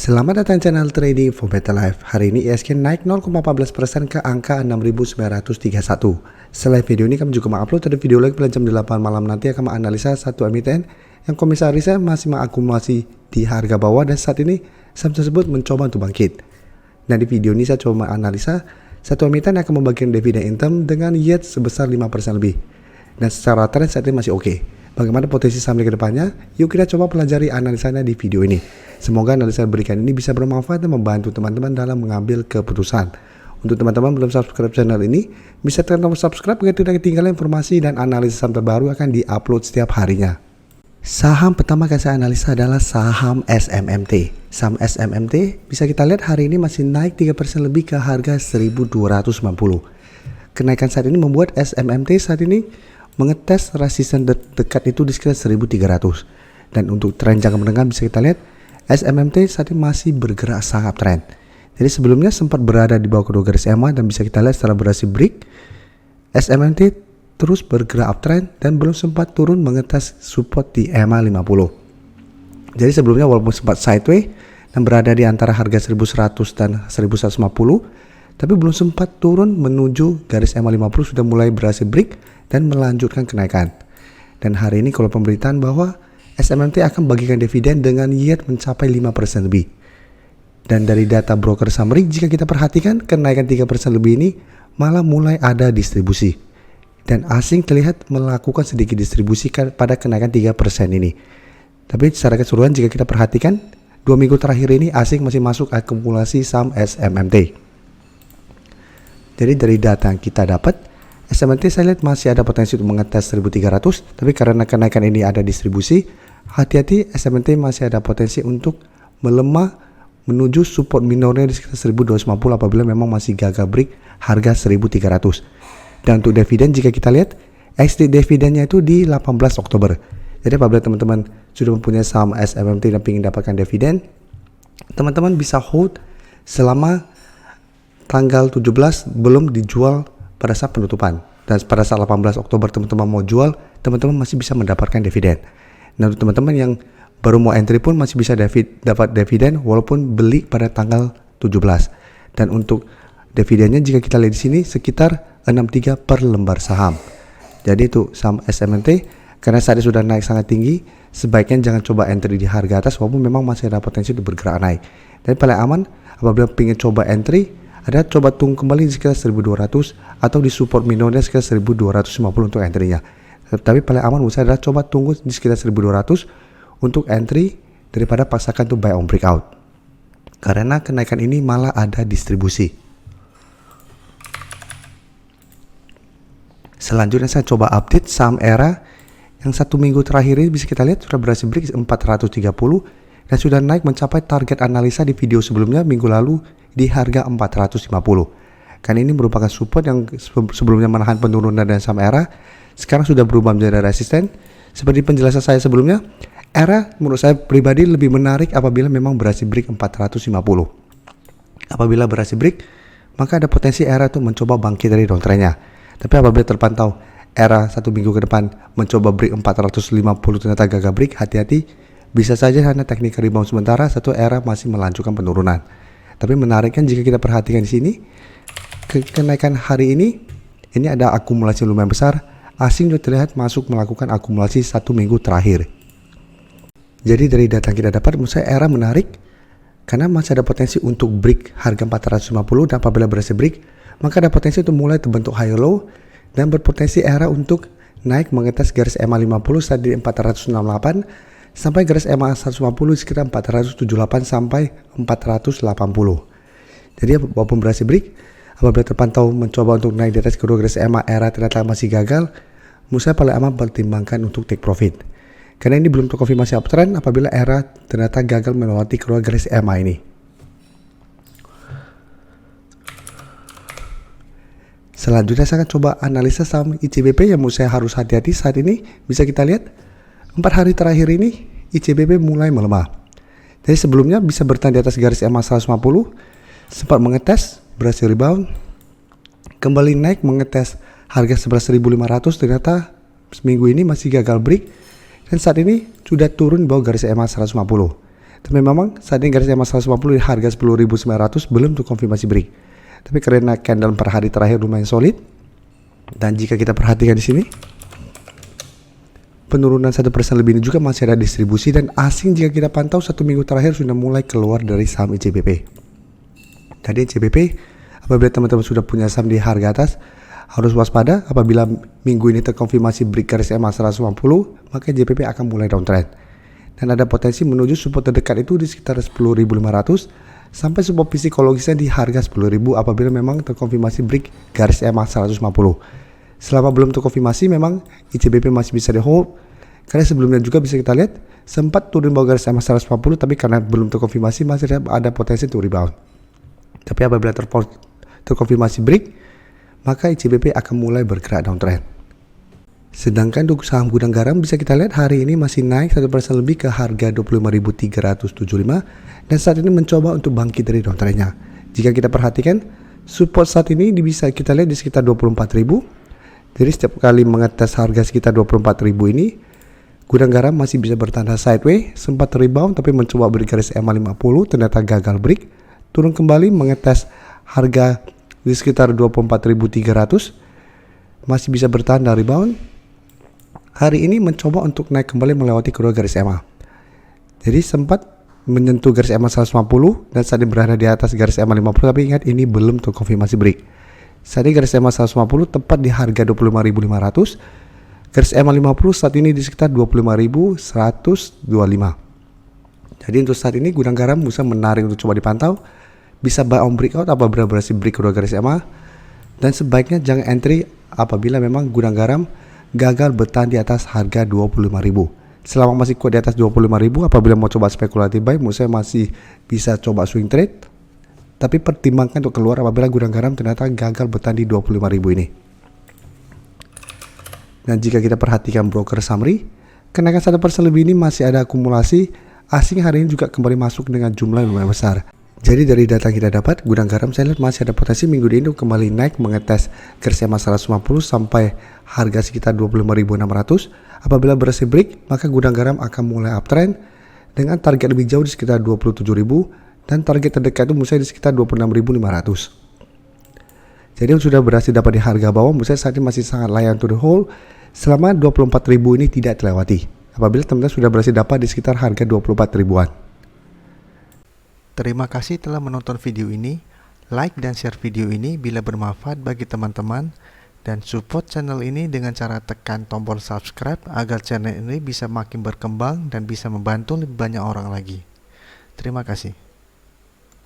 Selamat datang channel Trading for Better Life. Hari ini ISG naik 0,14% ke angka 6.931. Selain video ini kami juga mengupload ada video lagi pada jam 8 malam nanti akan menganalisa satu emiten yang komisarisnya masih mengakumulasi di harga bawah dan saat ini saham tersebut mencoba untuk bangkit. Nah, di video ini saya coba menganalisa satu emiten yang akan membagikan dividen income dengan yield sebesar 5% lebih. Dan secara trend saat ini masih oke. Bagaimana potensi saham ke depannya? Yuk kita coba pelajari analisanya di video ini. Semoga analisa yang berikan ini bisa bermanfaat dan membantu teman-teman dalam mengambil keputusan. Untuk teman-teman belum subscribe channel ini, bisa tekan tombol subscribe agar tidak ketinggalan informasi dan analisis saham terbaru akan diupload setiap harinya. Saham pertama yang saya analisa adalah saham SMMT. Saham SMMT bisa kita lihat hari ini masih naik 3% lebih ke harga 1.290. Kenaikan saat ini membuat SMMT saat ini mengetes resisten dekat itu di sekitar 1.300. Dan untuk tren jangka menengah bisa kita lihat SMMT saat ini masih bergerak sangat tren. Jadi sebelumnya sempat berada di bawah kedua garis EMA dan bisa kita lihat setelah berhasil break, SMMT terus bergerak uptrend dan belum sempat turun mengetes support di EMA 50. Jadi sebelumnya walaupun sempat sideways dan berada di antara harga 1.100 dan 1.150, tapi belum sempat turun menuju garis EMA 50 sudah mulai berhasil break dan melanjutkan kenaikan. Dan hari ini kalau pemberitaan bahwa SMMT akan bagikan dividen dengan yield mencapai 5% lebih. Dan dari data broker summary jika kita perhatikan kenaikan 3% lebih ini malah mulai ada distribusi. Dan asing terlihat melakukan sedikit distribusi pada kenaikan 3% ini. Tapi secara keseluruhan jika kita perhatikan 2 minggu terakhir ini asing masih masuk akumulasi saham SMMT. Jadi dari data yang kita dapat SMMT saya lihat masih ada potensi untuk mengetes 1.300, tapi karena kenaikan ini ada distribusi, hati-hati SMMT masih ada potensi untuk melemah menuju support minornya di sekitar 1.250 apabila memang masih gagal break harga 1.300. Dan untuk dividen jika kita lihat, exit dividennya itu di 18 Oktober. Jadi apabila teman-teman sudah mempunyai saham SMMT dan ingin dapatkan dividen, teman-teman bisa hold selama tanggal 17 belum dijual pada saat penutupan, dan pada saat 18 Oktober teman-teman mau jual, teman-teman masih bisa mendapatkan dividen. Nah, untuk teman-teman yang baru mau entry pun masih bisa dapat dividen walaupun beli pada tanggal 17. Dan untuk dividennya jika kita lihat di sini sekitar 63 per lembar saham. Jadi itu saham SMMT karena saat ini sudah naik sangat tinggi, sebaiknya jangan coba entry di harga atas walaupun memang masih ada potensi untuk bergerak naik. Dan paling aman apabila ingin coba entry ada coba tunggu kembali di sekitar 1.200 atau di support minornya sekitar 1.250 untuk entry-nya. Tapi paling aman menurut saya adalah coba tunggu di sekitar 1.200 untuk entry daripada paksakan untuk buy on breakout. Karena kenaikan ini malah ada distribusi. Selanjutnya saya coba update saham ERA yang 1 minggu terakhir ini bisa kita lihat sudah berhasil break 430 dan sudah naik mencapai target analisa di video sebelumnya minggu lalu di harga 450. Karena ini merupakan support yang sebelumnya menahan penurunan dan saham ERA sekarang sudah berubah menjadi resisten. Seperti penjelasan saya sebelumnya, ERA menurut saya pribadi lebih menarik apabila memang berhasil break 450. Apabila berhasil break, maka ada potensi ERA itu mencoba bangkit dari downtrendnya. Tapi apabila terpantau ERA 1 minggu ke depan mencoba break 450 ternyata gagal break, hati-hati, bisa saja hanya teknik rebound sementara satu ERA masih melanjutkan penurunan. Tapi menariknya jika kita perhatikan di sini, kenaikan hari ini ada akumulasi lumayan besar. Asing sudah terlihat masuk melakukan akumulasi 1 minggu terakhir. Jadi dari data yang kita dapat, menurut saya ERA menarik karena masih ada potensi untuk break harga 450 dan apabila berhasil break, maka ada potensi untuk mulai terbentuk high low dan berpotensi ERA untuk naik mengetes garis EMA 50 saat di 468 sampai garis EMA 150 sekitar 478 sampai 480. Jadi walaupun berhasil break, apabila terpantau mencoba untuk naik di atas kedua garis EMA ternyata masih gagal, menurut saya paling aman pertimbangkan untuk take profit. Karena ini belum terkonfirmasi uptrend apabila ternyata gagal melewati kedua garis EMA ini. Selanjutnya saya akan coba analisa saham ICBP yang menurut saya harus hati-hati saat ini. Bisa kita lihat 4 hari terakhir ini ICBP mulai melemah. Jadi sebelumnya bisa bertahan di atas garis EMA 150, sempat mengetes, berhasil rebound, kembali naik mengetes harga 11.500, ternyata seminggu ini masih gagal break dan saat ini sudah turun di bawah garis EMA 150. Tapi memang saat ini garis EMA 150 di harga 10.900 belum terkonfirmasi break. Tapi karena candle per hari terakhir lumayan solid, dan jika kita perhatikan di sini, penurunan 1% lebih ini juga masih ada distribusi, dan asing jika kita pantau 1 minggu terakhir sudah mulai keluar dari saham ICBP. Jadi ICBP, apabila teman-teman sudah punya saham di harga atas, harus waspada. Apabila minggu ini terkonfirmasi break garis EMA 150, maka ICBP akan mulai downtrend. Dan ada potensi menuju support terdekat itu di sekitar 10.500 sampai support psikologisnya di harga 10.000 apabila memang terkonfirmasi break garis EMA 150. Selama belum terkonfirmasi memang ICBP masih bisa di hold, karena sebelumnya juga bisa kita lihat sempat turun bawah garis EMA 150, tapi karena belum terkonfirmasi masih ada potensi untuk rebound. Tapi apabila terkonfirmasi break, maka ICBP akan mulai bergerak downtrend. Sedangkan untuk saham gudang garam bisa kita lihat hari ini masih naik 1% lebih ke harga 25.375 dan saat ini mencoba untuk bangkit dari downtrendnya. Jika kita perhatikan, support saat ini bisa kita lihat di sekitar 24.000. Jadi setiap kali mengetes harga sekitar 24.000 ini, gudang garam masih bisa bertanda sideways, sempat rebound tapi mencoba break garis EMA 50, ternyata gagal break, turun kembali mengetes harga di sekitar 24.300, masih bisa bertanda rebound. Hari ini mencoba untuk naik kembali melewati kedua garis EMA. Jadi sempat menyentuh garis EMA 150 dan saat ini berada di atas garis EMA 50, tapi ingat ini belum terkonfirmasi break. Saat ini garis EMA 150 tepat di harga 25.500. Garis EMA 50 saat ini di sekitar 25.125. Jadi untuk saat ini gudang garam bisa menarik untuk coba dipantau. Bisa buy on breakout apabila berhasil break kedua garis EMA. Dan sebaiknya jangan entry apabila memang gudang garam gagal bertahan di atas harga 25.000. Selama masih kuat di atas 25.000, apabila mau coba spekulatif buy, menurut saya masih bisa coba swing trade. Tapi pertimbangkan untuk keluar apabila gudang garam ternyata gagal bertahan di 25.000 ini. Dan jika kita perhatikan broker summary, kenaikan 1% lebih ini masih ada akumulasi. Asing hari ini juga kembali masuk dengan jumlah yang lumayan besar. Jadi dari data kita dapat, gudang garam saya lihat masih ada potensi minggu ini untuk kembali naik mengetes garis EMA 150 sampai harga sekitar 25.600. Apabila berhasil break, maka gudang garam akan mulai uptrend dengan target lebih jauh di sekitar 27.000 dan target terdekat itu menurut saya di sekitar 26.500. Jadi yang sudah berhasil dapat di harga bawah menurut saya saat ini masih sangat layak to the hold selama 24.000 ini tidak terlewati. Apabila teman-teman sudah berhasil dapat di sekitar harga 24.000-an. Terima kasih telah menonton video ini. Like dan share video ini bila bermanfaat bagi teman-teman. Dan support channel ini dengan cara tekan tombol subscribe agar channel ini bisa makin berkembang dan bisa membantu lebih banyak orang lagi. Terima kasih.